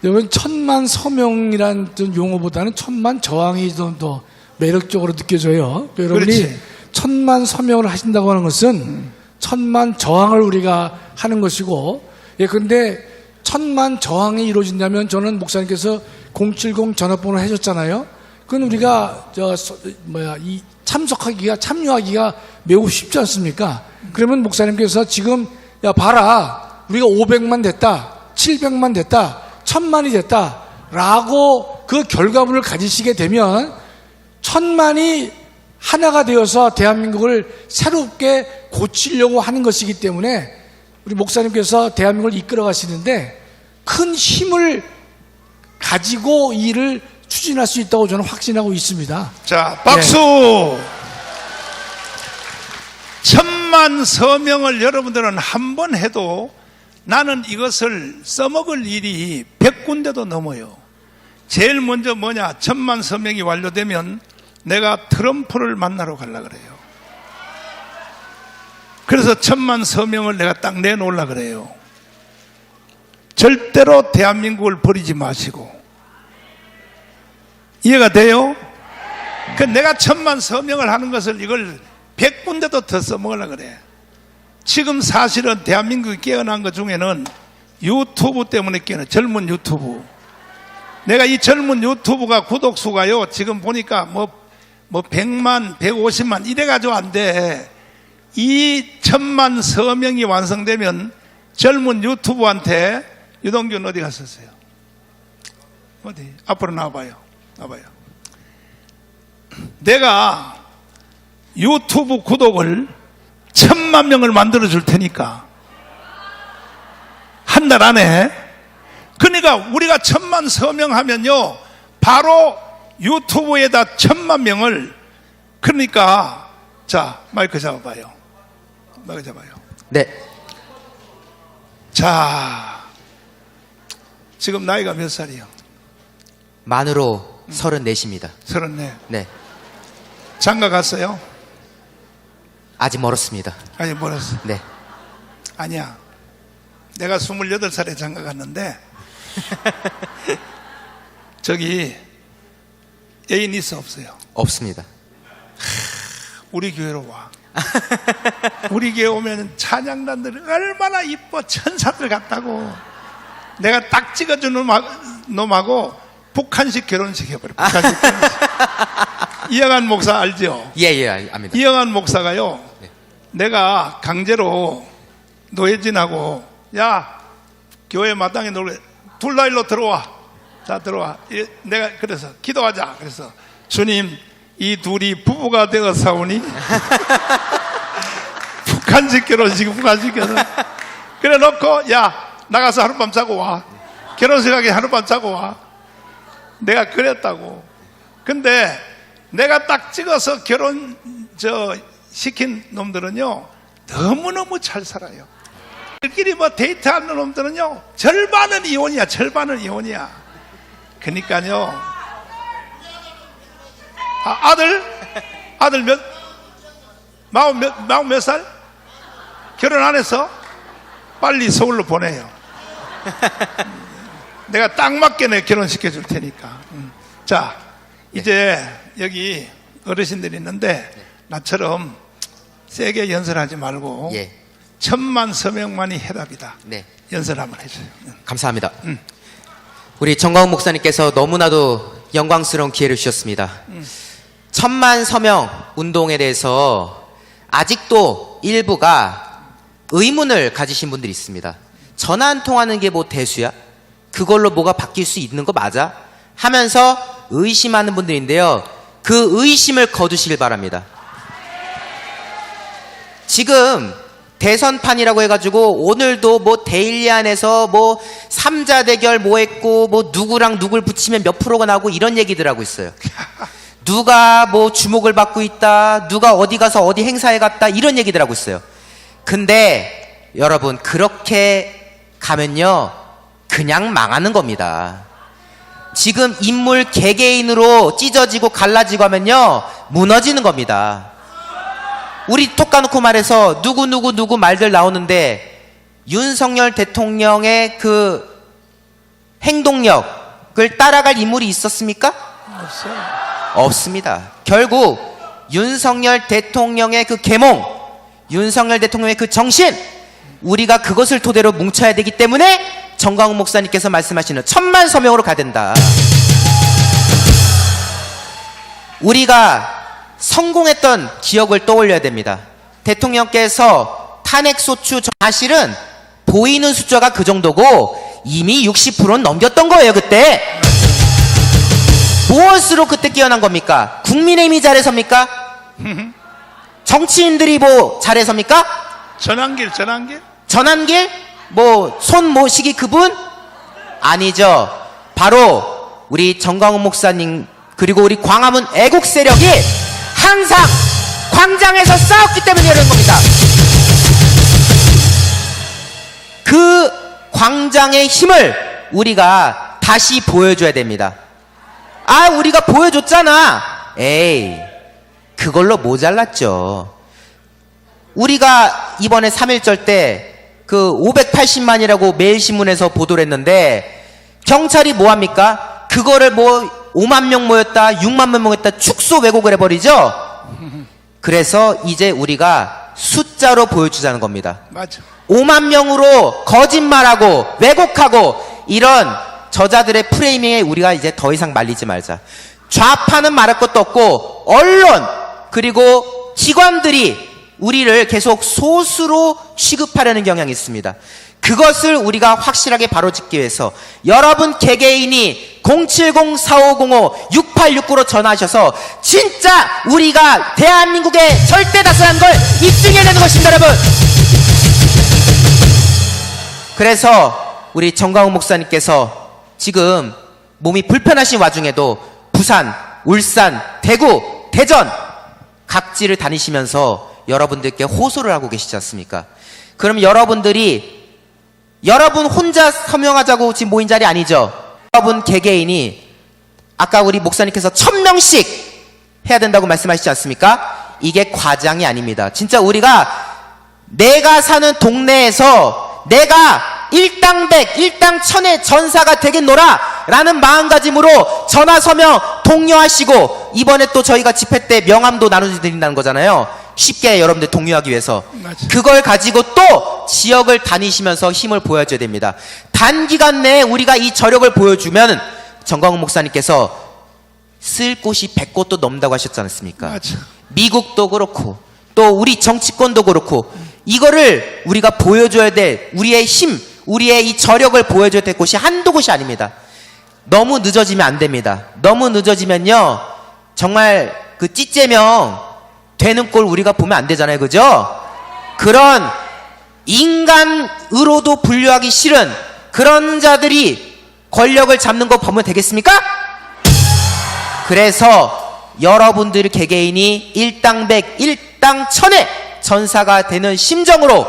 여러분 1,000만 서명이란 용어보다는 1,000만 저항이 좀 더 매력적으로 느껴져요. 여러분이 그렇지. 1,000만 서명을 하신다고 하는 것은 1,000만 저항을 우리가 하는 것이고, 근데 1,000만 저항이 이루어진다면 저는 목사님께서 070 전화번호 해줬잖아요. 그건 우리가 참여하기가 매우 쉽지 않습니까? 그러면 목사님께서 지금 봐라, 우리가 500만 됐다, 700만 됐다, 1,000만이 됐다 라고 그 결과물을 가지시게 되면 1,000만이 하나가 되어서 대한민국을 새롭게 고치려고 하는 것이기 때문에 우리 목사님께서 대한민국을 이끌어 가시는데 큰 힘을 가지고 이 일을 추진할 수 있다고 저는 확신하고 있습니다. 자, 박수! 1,000만 서명을 여러분들은 한 번 해도 나는 이것을 써먹을 일이 100군데도 넘어요. 제일 먼저 뭐냐? 1,000만 서명이 완료되면 내가 트럼프를 만나러 가려고 그래요. 그래서 1,000만 서명을 내가 딱 내놓으려고 그래요. 절대로 대한민국을 버리지 마시고. 이해가 돼요? 그 내가 1,000만 서명을 하는 것을 이걸 100군데도 더 써먹으려고 그래. 지금 사실은 대한민국이 깨어난 것 중에는 유튜브 때문에 깨어난 젊은 유튜브. 내가 이 젊은 유튜브가 구독수가요, 지금 보니까 뭐 100만, 150만 이래가지고 안 돼. 이 1,000만 서명이 완성되면 젊은 유튜브한테 유동균 어디 갔었어요? 어디? 앞으로 나와봐요. 내가 유튜브 구독을 1,000만 명을 만들어 줄 테니까. 한 달 안에. 그러니까 우리가 1,000만 서명하면요, 바로 유튜브에다 1,000만 명을, 그러니까, 자, 마이크 잡아봐요. 마이크 잡아요. 네. 자, 지금 나이가 몇 살이요? 만으로 34입니다. 34. 네. 장가 갔어요? 아직 멀었습니다. 아니, 멀었어. 네. 아니야. 내가 28살에 장가 갔는데, 저기, 애인 있어, 없어요? 없습니다. 우리 교회로 와. 우리 교회 오면 찬양단들이 얼마나 이뻐, 천사들 같다고. 내가 딱 찍어준 놈하고 북한식 결혼식 해버려. 북한식 결혼식. 이영환 목사 알죠? 예, 압니다. 이영환 목사가요, 네. 내가 강제로 노예진하고, 야, 교회 마땅히 놀래. 둘 다 일로 들어와. 자, 들어와. 내가 그래서 기도하자. 그래서 주님, 이 둘이 부부가 되어 사오니 북한식 결혼식, 북한식 결혼식. 그래 놓고, 야, 나가서 하룻밤 자고 와. 결혼식 하게 하룻밤 자고 와. 내가 그랬다고. 근데 내가 딱 찍어서 시킨 놈들은요, 너무너무 잘 살아요. 들끼리 뭐 데이트하는 놈들은요, 절반은 이혼이야, 절반은 이혼이야. 그러니까요, 아들 마흔 몇 살? 결혼 안 해서 빨리 서울로 보내요. 내가 딱 맞게 내 결혼시켜 줄 테니까. 자, 이제 여기 어르신들이 있는데, 나처럼 세게 연설하지 말고, 예. 1,000만 서명만이 해답이다. 네. 연설 한번 해줘요. 감사합니다. 우리 정광훈 목사님께서 너무나도 영광스러운 기회를 주셨습니다. 1,000만 서명 운동에 대해서 아직도 일부가 의문을 가지신 분들이 있습니다. 전화 한 통하는 게 뭐 대수야? 그걸로 뭐가 바뀔 수 있는 거 맞아? 하면서 의심하는 분들인데요. 그 의심을 거두시길 바랍니다. 지금 대선판이라고 해가지고 오늘도 뭐 데일리안에서 뭐 3자 대결 뭐 했고 뭐 누구랑 누굴 붙이면 몇 프로가 나오고 이런 얘기들 하고 있어요. 누가 뭐 주목을 받고 있다, 누가 어디 가서 어디 행사에 갔다, 이런 얘기들 하고 있어요. 근데 여러분, 그렇게 가면요 그냥 망하는 겁니다. 지금 인물 개개인으로 찢어지고 갈라지고 하면요 무너지는 겁니다. 우리 톡 까놓고 말해서 누구 말들 나오는데, 윤석열 대통령의 그 행동력을 따라갈 인물이 있었습니까? 없어요. 없습니다. 결국 윤석열 대통령의 그 계몽, 윤석열 대통령의 그 정신, 우리가 그것을 토대로 뭉쳐야 되기 때문에 정광훈 목사님께서 말씀하시는 1,000만 서명으로 가야 된다. 우리가 성공했던 기억을 떠올려야 됩니다. 대통령께서 탄핵소추, 사실은 보이는 숫자가 그 정도고 이미 60%는 넘겼던 거예요. 그때 무엇으로 그때 깨어난 겁니까? 국민의힘이 잘해서입니까? 정치인들이 뭐 잘해서입니까? 전환길 전환길? 뭐 손 모시기 그분? 아니죠. 바로 우리 정광훈 목사님, 그리고 우리 광화문 애국 세력이 항상 광장에서 싸웠기 때문에 이런 겁니다. 그 광장의 힘을 우리가 다시 보여줘야 됩니다. 아, 우리가 보여줬잖아. 에이, 그걸로 모자랐죠. 우리가 이번에 3.1절 때 그 580만이라고 매일신문에서 보도를 했는데, 경찰이 뭐합니까? 그거를 뭐 5만 명 모였다, 6만 명 모였다 축소 왜곡을 해버리죠. 그래서 이제 우리가 숫자로 보여주자는 겁니다. 맞아. 5만 명으로 거짓말하고 왜곡하고 이런 저자들의 프레이밍에 우리가 이제 더 이상 말리지 말자. 좌파는 말할 것도 없고 언론 그리고 기관들이 우리를 계속 소수로 취급하려는 경향이 있습니다. 그것을 우리가 확실하게 바로짓기 위해서 여러분 개개인이 070-4505-6869로 전화하셔서 진짜 우리가 대한민국의 절대 다수라는 걸 입증해야 되는 것입니다, 여러분. 그래서 우리 정광훈 목사님께서 지금 몸이 불편하신 와중에도 부산, 울산, 대구, 대전 각지를 다니시면서 여러분들께 호소를 하고 계시지 않습니까? 그럼 여러분 혼자 서명하자고 지금 모인 자리 아니죠? 여러분 개개인이 아까 우리 목사님께서 1000명씩 해야 된다고 말씀하시지 않습니까? 이게 과장이 아닙니다. 진짜 우리가 내가 사는 동네에서 내가 일당 100, 일당 1000의 전사가 되겠노라 라는 마음가짐으로 전화 서명 독려하시고 이번에 또 저희가 집회 때 명함도 나눠드린다는 거잖아요. 쉽게 여러분들 독려하기 위해서. 맞아요. 그걸 가지고 또 지역을 다니시면서 힘을 보여줘야 됩니다. 단기간 내에 우리가 이 저력을 보여주면 정광훈 목사님께서 쓸 곳이 100곳도 넘는다고 하셨지 않습니까? 맞아. 미국도 그렇고 또 우리 정치권도 그렇고 이거를 우리가 보여줘야 될 우리의 힘, 우리의 이 저력을 보여줘야 될 곳이 한두 곳이 아닙니다. 너무 늦어지면 안 됩니다. 너무 늦어지면요 정말 그 찌째명 되는 꼴 우리가 보면 안 되잖아요, 그죠? 그런 인간으로도 분류하기 싫은 그런 자들이 권력을 잡는 거 보면 되겠습니까? 그래서 여러분들 개개인이 일당 100, 일당 1000의 전사가 되는 심정으로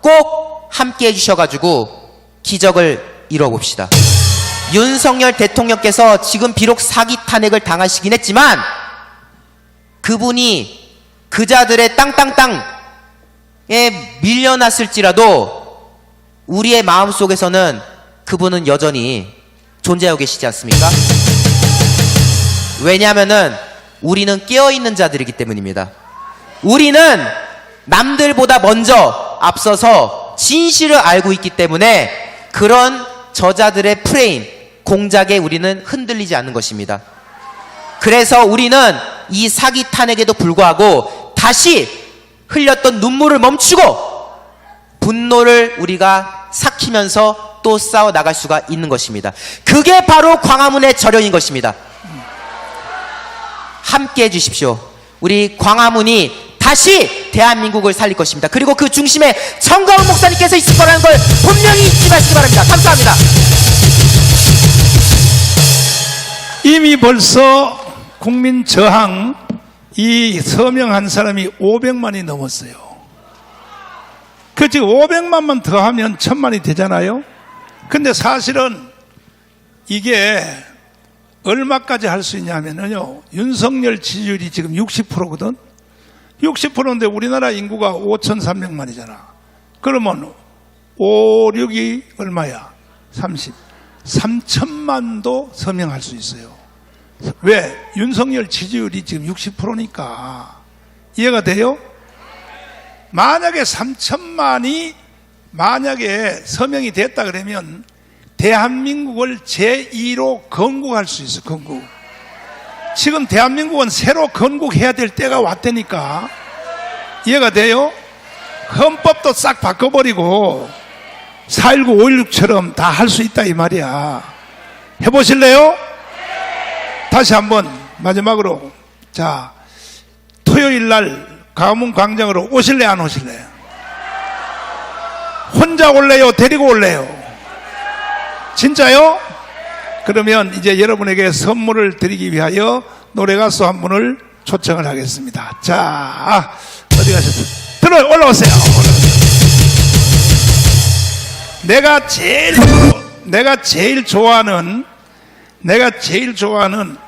꼭 함께 해주셔가지고 기적을 이뤄봅시다. 윤석열 대통령께서 지금 비록 사기 탄핵을 당하시긴 했지만 그분이 그자들의 땅땅땅에 밀려났을지라도 우리의 마음속에서는 그분은 여전히 존재하고 계시지 않습니까? 왜냐하면은 우리는 깨어있는 자들이기 때문입니다. 우리는 남들보다 먼저 앞서서 진실을 알고 있기 때문에 그런 저자들의 프레임, 공작에 우리는 흔들리지 않는 것입니다. 그래서 우리는 이 사기 탄핵에도 불구하고 다시 흘렸던 눈물을 멈추고 분노를 우리가 삭히면서 또 싸워 나갈 수가 있는 것입니다. 그게 바로 광화문의 저력인 것입니다. 함께 해주십시오. 우리 광화문이 다시 대한민국을 살릴 것입니다. 그리고 그 중심에 정광훈 목사님께서 있을 거라는 걸 분명히 잊지 마시기 바랍니다. 감사합니다. 이미 벌써 국민 저항 이 서명한 사람이 500만이 넘었어요. 그 지금 500만만 더하면 1000만이 되잖아요. 근데 사실은 이게 얼마까지 할 수 있냐면요. 윤석열 지지율이 지금 60%거든. 60%인데 우리나라 인구가 5,300만이잖아. 그러면 5, 6이 얼마야? 30. 3천만도 서명할 수 있어요. 왜? 윤석열 지지율이 지금 60%니까. 이해가 돼요? 만약에 3천만이 만약에 서명이 됐다 그러면 대한민국을 제2로 건국할 수 있어. 건국. 지금 대한민국은 새로 건국해야 될 때가 왔다니까. 이해가 돼요? 헌법도 싹 바꿔버리고 4.19, 5.16처럼 다 할 수 있다 이 말이야. 해보실래요? 다시 한번 마지막으로 자 토요일 날 광화문 광장으로 오실래 안 오실래요? 혼자 올래요? 데리고 올래요? 진짜요? 그러면 이제 여러분에게 선물을 드리기 위하여 노래가수 한 분을 초청을 하겠습니다. 자, 어디 가셨어요? 올라오세요. 내가 제일 좋아하는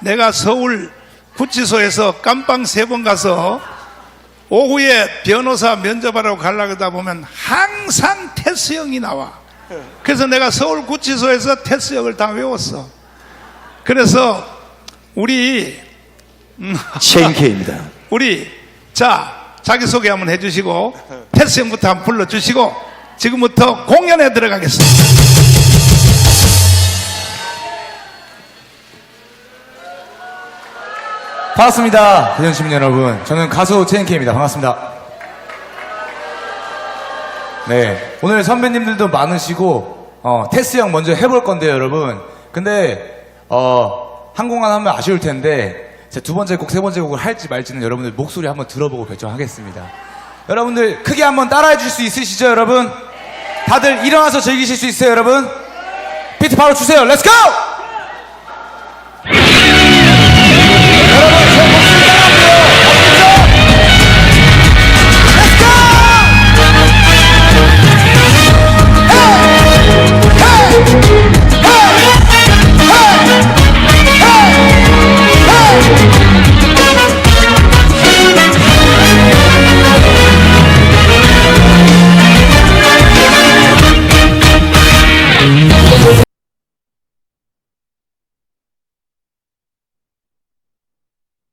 내가 서울 구치소에서 깜빵 3번 가서 오후에 변호사 면접하러 가려고 하다 보면 항상 테스형이 나와. 그래서 내가 서울 구치소에서 테스형을 다 외웠어. 그래서 우리 CNK입니다. 우리 자 자기소개 한번 해주시고 테스형부터 한번 불러주시고 지금부터 공연에 들어가겠습니다. 반갑습니다. 대전 시민 여러분. 저는 가수 CNK입니다. 반갑습니다. 네. 오늘 선배님들도 많으시고, 테스 형 먼저 해볼 건데요, 여러분. 근데, 한 곡만 하면 아쉬울 텐데, 제 두 번째 곡, 세 번째 곡을 할지 말지는 여러분들 목소리 한번 들어보고 결정하겠습니다. 여러분들 크게 한번 따라해 줄 수 있으시죠, 여러분? 다들 일어나서 즐기실 수 있어요, 여러분? 비트 바로 주세요. 렛츠고!